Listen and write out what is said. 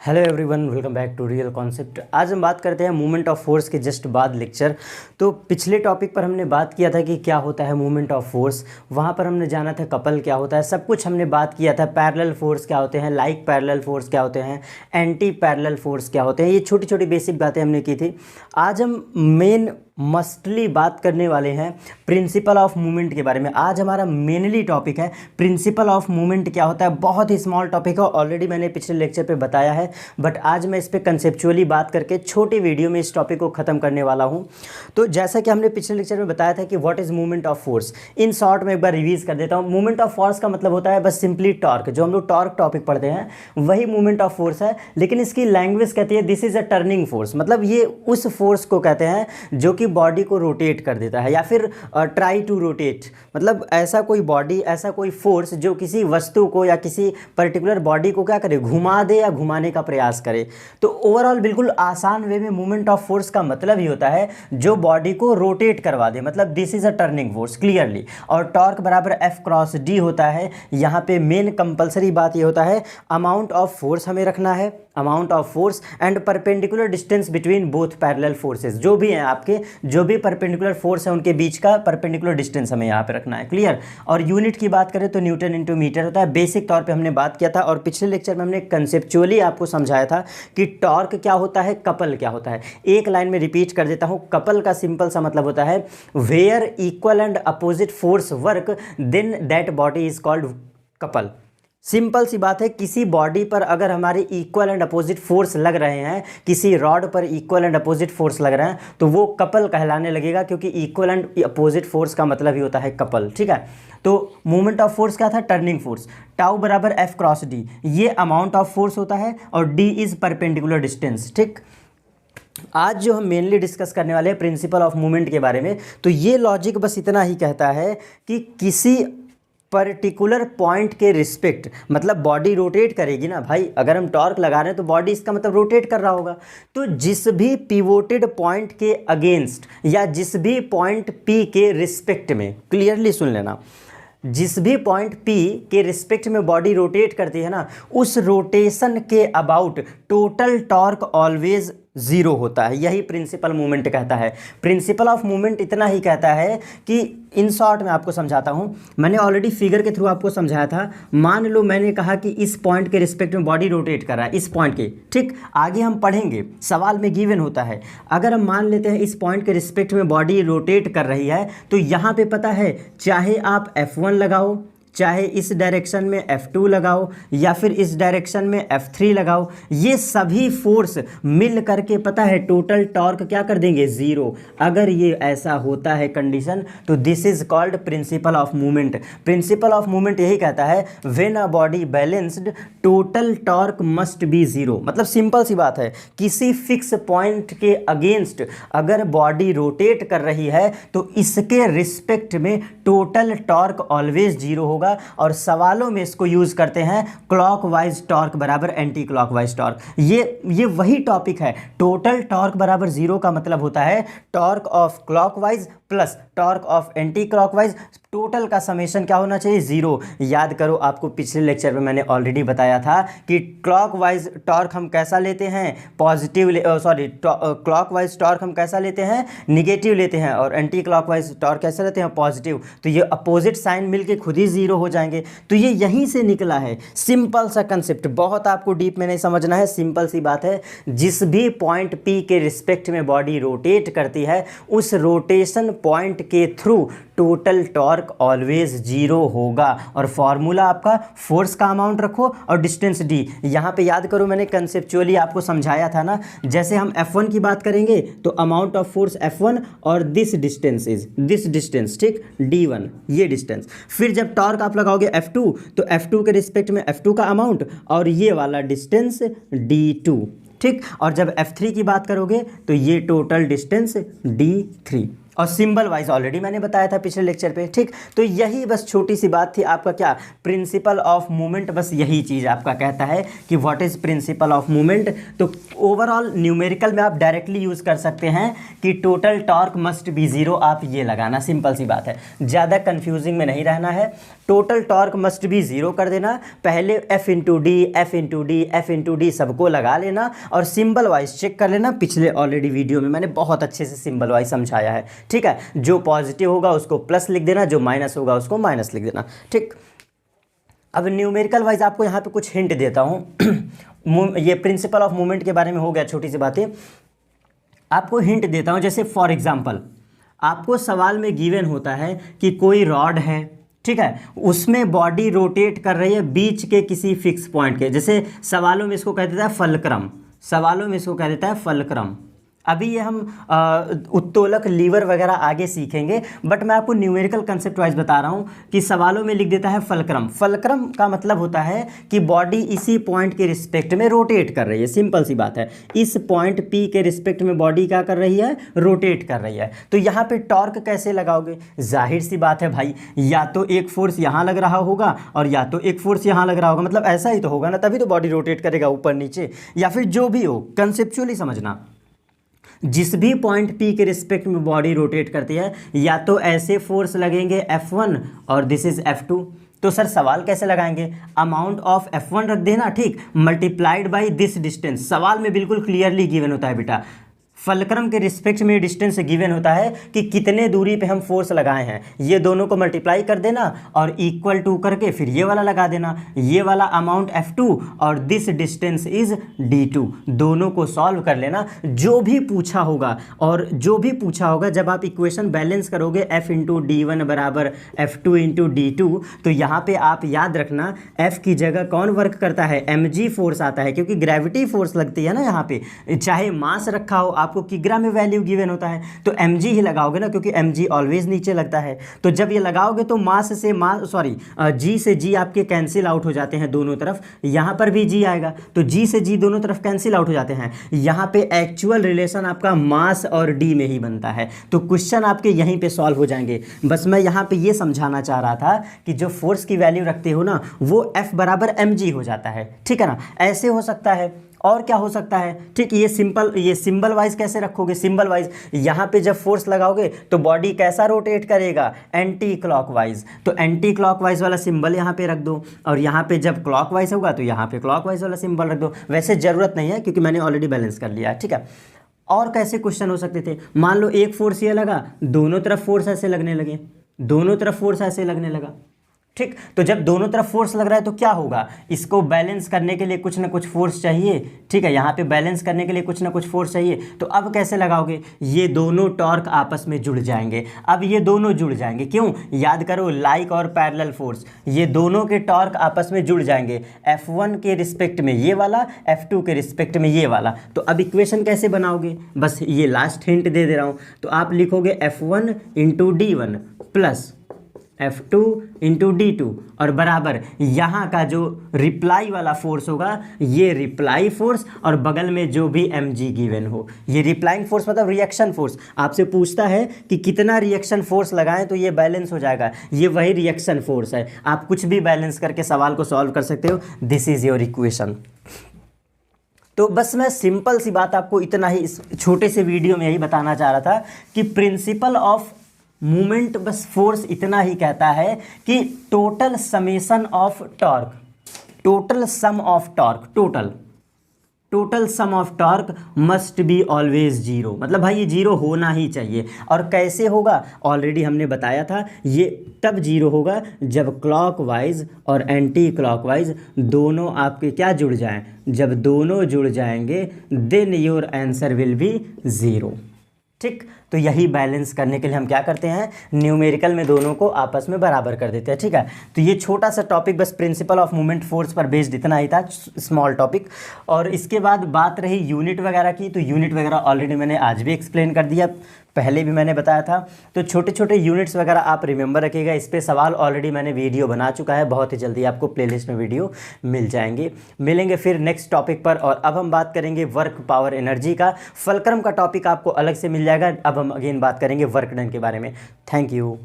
Hello everyone, welcome back to real concept. आज हम बात करते हैं मूवमेंट ऑफ फोर्स के जस्ट बाद लेक्चर। तो पिछले टॉपिक पर हमने बात किया था कि क्या होता है मूवमेंट ऑफ फोर्स। वहाँ पर हमने जाना था कपल क्या होता है, सब कुछ हमने बात किया था। पैरेलल फोर्स क्या होते हैं, लाइक पैरेलल फोर्स क्या होते हैं, एंटी पैरेलल फोर्स क्या होते हैं, ये छोटी छोटी बेसिक बातें हमने की थी। आज हम मेन मस्टली बात करने वाले हैं प्रिंसिपल ऑफ मूवमेंट के बारे में। आज हमारा मेनली टॉपिक है प्रिंसिपल ऑफ मूवमेंट क्या होता है। बहुत ही स्मॉल टॉपिक है, ऑलरेडी मैंने पिछले लेक्चर पे बताया है, बट आज मैं इस पे कंसेप्चुअली बात करके छोटी वीडियो में इस टॉपिक को ख़त्म करने वाला हूं। तो जैसा कि हमने पिछले लेक्चर में बताया था कि what is movement of force, in short में एक बार रिवीज कर देता हूँ। मूवमेंट ऑफ फोर्स का मतलब होता है बस सिंपली टॉर्क। जो हम लोग टॉर्क टॉपिक पढ़ते हैं वही मूवमेंट ऑफ फोर्स है, लेकिन इसकी लैंग्वेज कहती है this is a turning force. मतलब ये उस फोर्स को कहते हैं जो कि बॉडी को रोटेट कर देता है, या फिर ट्राई टू रोटेट। मतलब ऐसा कोई बॉडी, ऐसा कोई फोर्स जो किसी वस्तु को या किसी पर्टिकुलर बॉडी को क्या करे, घुमा दे या घुमाने का प्रयास करे। तो ओवरऑल बिल्कुल आसान वे में मूवमेंट ऑफ फोर्स का मतलब ही होता है जो बॉडी को रोटेट करवा दे। मतलब this is a turning force clearly. और टॉर्क बराबर एफ क्रॉस डी होता है। यहाँ पे मेन कंपलसरी बात ये होता है अमाउंट ऑफ फोर्स हमें रखना है, amount of force and perpendicular distance between both parallel forces. जो भी हैं आपके, जो भी परपेंडिकुलर फोर्स है उनके बीच का परपेंडिकुलर डिस्टेंस हमें यहाँ पे रखना है। क्लियर। और यूनिट की बात करें तो न्यूटन इंटू मीटर होता है। बेसिक तौर पे हमने बात किया था और पिछले लेक्चर में हमने कंसेप्चुअली आपको समझाया था कि टॉर्क क्या होता है, कपल क्या होता है। एक लाइन में रिपीट कर देता हूँ। कपल का सिंपल सा मतलब होता है where equal and opposite force work then that body is called couple. Simple सी बात है, किसी बॉडी पर अगर हमारे इक्वल एंड अपोजिट फोर्स लग रहे हैं, किसी रॉड पर इक्वल एंड अपोजिट फोर्स लग रहे हैं, तो वो कपल कहलाने लगेगा, क्योंकि इक्वल एंड अपोजिट फोर्स का मतलब ही होता है कपल। ठीक है। तो मूवमेंट ऑफ फोर्स क्या था, टर्निंग फोर्स। टाउ बराबर एफ क्रॉस डी, ये अमाउंट ऑफ फोर्स होता है और डी इज परपेंडिकुलर डिस्टेंस। ठीक। आज जो हम मेनली डिस्कस करने वाले हैं प्रिंसिपल ऑफ मूवमेंट के बारे में, तो ये लॉजिक बस इतना ही कहता है कि किसी पर्टिकुलर पॉइंट के रिस्पेक्ट, मतलब बॉडी रोटेट करेगी ना भाई। अगर हम टॉर्क लगा रहे हैं तो बॉडी इसका मतलब रोटेट कर रहा होगा। तो जिस भी पिवोटेड पॉइंट के अगेंस्ट या जिस भी पॉइंट पी के रिस्पेक्ट में, क्लियरली सुन लेना, जिस भी पॉइंट P के रिस्पेक्ट में बॉडी रोटेट करती है ना, उस रोटेशन के about total torque always zero होता है। यही प्रिंसिपल मूवमेंट कहता है। प्रिंसिपल ऑफ मूवमेंट इतना ही कहता है कि इन शॉर्ट में आपको समझाता हूँ। मैंने ऑलरेडी फिगर के थ्रू आपको समझाया था। मान लो मैंने कहा कि इस पॉइंट के रिस्पेक्ट में बॉडी रोटेट कर रहा है, इस पॉइंट के। ठीक। आगे हम पढ़ेंगे, सवाल में गिवन होता है। अगर हम मान लेते हैं इस पॉइंट के रिस्पेक्ट में बॉडी रोटेट कर रही है, तो यहाँ पे पता है चाहे आप F1 लगाओ, चाहे इस डायरेक्शन में F2 लगाओ, या फिर इस डायरेक्शन में F3 लगाओ, ये सभी फोर्स मिल करके पता है टोटल टॉर्क क्या कर देंगे, जीरो। अगर ये ऐसा होता है कंडीशन, तो this is called principle of movement. Principle of movement यही कहता है when a body balanced total torque must be zero. मतलब सिंपल सी बात है, किसी फिक्स पॉइंट के अगेंस्ट अगर बॉडी रोटेट कर रही है तो इसके रिस्पेक्ट में टोटल टॉर्क ऑलवेज जीरो होगा। और सवालों में इसको यूज करते हैं क्लॉकवाइज टॉर्क बराबर एंटी क्लॉकवाइज टॉर्क। ये वही टॉपिक है। टोटल टॉर्क बराबर जीरो का मतलब होता है torque of clockwise plus torque of anti clockwise, total का समेशन क्या होना चाहिए, जीरो। याद करो, आपको पिछले लेक्चर में मैंने ऑलरेडी बताया था कि क्लॉकवाइज टॉर्क हम कैसा लेते हैं, पॉजिटिव, क्लॉकवाइज टॉर्क हम कैसा लेते हैं, निगेटिव लेते हैं, और एंटी क्लॉकवाइज टॉर्क कैसा लेते हैं, पॉजिटिव। तो ये अपोजिट साइन मिलके खुद ही जीरो हो जाएंगे। तो ये यहीं से निकला है। सिंपल सा कंसेप्ट, बहुत आपको डीप में नहीं समझना है, सिंपल सी बात है। जिस भी पॉइंट P के रिस्पेक्ट में बॉडी रोटेट करती है, उस रोटेशन पॉइंट के through total torque always zero होगा। और फॉर्मूला आपका फोर्स का अमाउंट रखो और डिस्टेंस d। यहाँ पे याद करो, मैंने कंसेप्चुअली आपको समझाया था ना। जैसे हम F1 की बात करेंगे तो अमाउंट ऑफ फोर्स F1 और this distance is this distance. ठीक। D1 ये डिस्टेंस। फिर जब टॉर्क आप लगाओगे F2, तो F2 के रिस्पेक्ट में F2 का अमाउंट और ये वाला डिस्टेंस D2। ठीक। और जब F3 की बात करोगे तो ये टोटल डिस्टेंस D3। और सिंबल वाइज ऑलरेडी मैंने बताया था पिछले लेक्चर पे। ठीक। तो यही बस छोटी सी बात थी आपका क्या, प्रिंसिपल ऑफ मूवमेंट। बस यही चीज़ आपका कहता है कि what is principle of movement. तो ओवरऑल न्यूमेरिकल में आप डायरेक्टली यूज़ कर सकते हैं कि total torque must be zero. आप ये लगाना, सिंपल सी बात है, ज़्यादा कन्फ्यूजिंग में नहीं रहना है। Total torque must be zero कर देना, पहले F into D, F into D, F into D सबको लगा लेना और सिंबल वाइज चेक कर लेना। पिछले ऑलरेडी वीडियो में मैंने बहुत अच्छे से सिंबल वाइज समझाया है, ठीक है। जो पॉजिटिव होगा उसको प्लस लिख देना, जो माइनस होगा उसको माइनस लिख देना, ठीक। अब न्यूमेरिकल वाइज आपको यहाँ पे कुछ हिंट देता हूँ। ये प्रिंसिपल ऑफ मूवमेंट के बारे में हो गया, छोटी सी बातें आपको हिंट देता हूँ। जैसे फॉर एग्जांपल आपको सवाल में गिवन होता है कि कोई रॉड है, ठीक है, उसमें बॉडी रोटेट कर रही है बीच के किसी फिक्स पॉइंट के, जैसे सवालों में इसको कह देता है फलक्रम, सवालों में इसको कह देता है फलक्रम। अभी ये हम उत्तोलक लीवर वगैरह आगे सीखेंगे, बट मैं आपको न्यूमेरिकल कंसेप्ट वाइज बता रहा हूँ कि सवालों में लिख देता है फलक्रम। फलक्रम का मतलब होता है कि बॉडी इसी पॉइंट के रिस्पेक्ट में रोटेट कर रही है, सिंपल सी बात है। इस पॉइंट P के रिस्पेक्ट में बॉडी क्या कर रही है, रोटेट कर रही है। तो यहाँ पे टॉर्क कैसे लगाओगे, जाहिर सी बात है भाई, या तो एक फोर्स यहाँ लग रहा होगा और या तो एक फोर्स यहाँ लग रहा होगा, मतलब ऐसा ही तो होगा ना, तभी तो बॉडी रोटेट करेगा ऊपर नीचे, या फिर जो भी हो, कंसेप्चुअली समझना। जिस भी पॉइंट P के रिस्पेक्ट में बॉडी रोटेट करती है, या तो ऐसे फोर्स लगेंगे F1 और दिस इज F2। तो सर सवाल कैसे लगाएंगे, अमाउंट ऑफ F1 रख देना, ठीक, मल्टीप्लाइड बाय दिस डिस्टेंस। सवाल में बिल्कुल क्लियरली गिवन होता है बेटा, फलक्रम के रिस्पेक्ट में डिस्टेंस गिवन होता है कि कितने दूरी पे हम फोर्स लगाए हैं, ये दोनों को मल्टीप्लाई कर देना और इक्वल टू करके फिर ये वाला लगा देना, ये वाला अमाउंट F2 और दिस डिस्टेंस इज D2, दोनों को सॉल्व कर लेना। जो भी पूछा होगा और जो भी पूछा होगा, जब आप इक्वेशन बैलेंस करोगे F इंटू D1 बराबर F2 इंटू D2, तो यहाँ पे आप याद रखना F की जगह कौन वर्क करता है, mg फोर्स आता है, क्योंकि ग्रेविटी फोर्स लगती है ना यहाँ पे। चाहे मास रखा हो, आपको किग्रा में वैल्यू गिवन होता है तो mg ही लगाओगे ना, क्योंकि mg ऑलवेज नीचे लगता है। तो जब ये लगाओगे तो मास से मास g से g आपके कैंसिल आउट हो जाते हैं दोनों तरफ, यहाँ पर भी g आएगा तो g से g दोनों तरफ कैंसिल आउट हो जाते हैं। यहाँ पे एक्चुअल रिलेशन आपका मास और d में ही बनता है। तो क्वेश्चन आपके यहीं पे सॉल्व हो जाएंगे। बस मैं यहाँ पे ये समझाना चाह रहा था कि जो फोर्स की वैल्यू रखते हो ना, वो F बराबर mg हो जाता है, ठीक है ना। ऐसे हो सकता है, और क्या हो सकता है, ठीक। ये सिंबल वाइज कैसे रखोगे, सिंबल वाइज यहाँ पे जब फोर्स लगाओगे तो बॉडी कैसा रोटेट करेगा, एंटी क्लॉकवाइज। तो एंटी क्लॉकवाइज वाला सिंबल यहाँ पे रख दो, और यहाँ पे जब क्लॉकवाइज होगा तो यहाँ पे क्लॉकवाइज वाला सिंबल रख दो। वैसे ज़रूरत नहीं है क्योंकि मैंने ऑलरेडी बैलेंस कर लिया है, ठीक है। और कैसे क्वेश्चन हो सकते थे, मान लो एक फोर्स ये लगा, दोनों तरफ फोर्स ऐसे लगने लगे, दोनों तरफ फोर्स ऐसे लगने लगा, ठीक। तो जब दोनों तरफ फोर्स लग रहा है तो क्या होगा, इसको बैलेंस करने के लिए कुछ ना कुछ फोर्स चाहिए, ठीक है। यहाँ पे बैलेंस करने के लिए कुछ ना कुछ फोर्स चाहिए। तो अब कैसे लगाओगे, ये दोनों टॉर्क आपस में जुड़ जाएंगे। अब ये दोनों जुड़ जाएंगे, क्यों, याद करो, लाइक और पैरेलल फोर्स, ये दोनों के टॉर्क आपस में जुड़ जाएंगे। F1 के रिस्पेक्ट में ये वाला, F2 के रिस्पेक्ट में ये वाला। तो अब इक्वेशन कैसे बनाओगे, बस ये लास्ट हिंट दे रहा हूँ। तो आप लिखोगे F1 into D1 plus F2 into D2 और बराबर यहाँ का जो रिप्लाई वाला फोर्स होगा, ये रिप्लाई फोर्स, और बगल में जो भी mg गिवन हो। ये रिप्लाइंग फोर्स मतलब रिएक्शन फोर्स। आपसे पूछता है कि कितना रिएक्शन फोर्स लगाएं तो ये बैलेंस हो जाएगा, ये वही रिएक्शन फोर्स है। आप कुछ भी बैलेंस करके सवाल को सॉल्व कर सकते हो। This is your equation. तो बस मैं सिंपल सी बात आपको इतना ही इस छोटे से वीडियो में यही बताना चाह रहा था कि प्रिंसिपल ऑफ मूवमेंट, बस फोर्स इतना ही कहता है कि total summation of torque, total sum of torque, total sum of torque must be always zero. मतलब भाई ये जीरो होना ही चाहिए। और कैसे होगा, ऑलरेडी हमने बताया था, ये तब जीरो होगा जब क्लॉकवाइज और एंटी क्लॉकवाइज दोनों आपके क्या जुड़ जाएं। जब दोनों जुड़ जाएंगे then your answer will be zero, ठीक। तो यही बैलेंस करने के लिए हम क्या करते हैं, न्यूमेरिकल में दोनों को आपस में बराबर कर देते हैं, ठीक है। तो ये छोटा सा टॉपिक बस प्रिंसिपल ऑफ मूवमेंट फोर्स पर बेस्ड इतना ही था, स्मॉल टॉपिक। और इसके बाद बात रही यूनिट वगैरह की, तो यूनिट वगैरह ऑलरेडी मैंने आज भी एक्सप्लेन कर दिया, पहले भी मैंने बताया था। तो छोटे छोटे यूनिट्स वगैरह आप रिमेंबर रखिएगा। इस पे सवाल ऑलरेडी मैंने वीडियो बना चुका है, बहुत ही जल्दी आपको प्लेलिस्ट में वीडियो मिल जाएंगे। मिलेंगे फिर नेक्स्ट टॉपिक पर, और अब हम बात करेंगे वर्क पावर एनर्जी का। फलक्रम का टॉपिक आपको अलग से मिल जाएगा। अब हम अगेन बात करेंगे वर्क डन के बारे में। Thank you.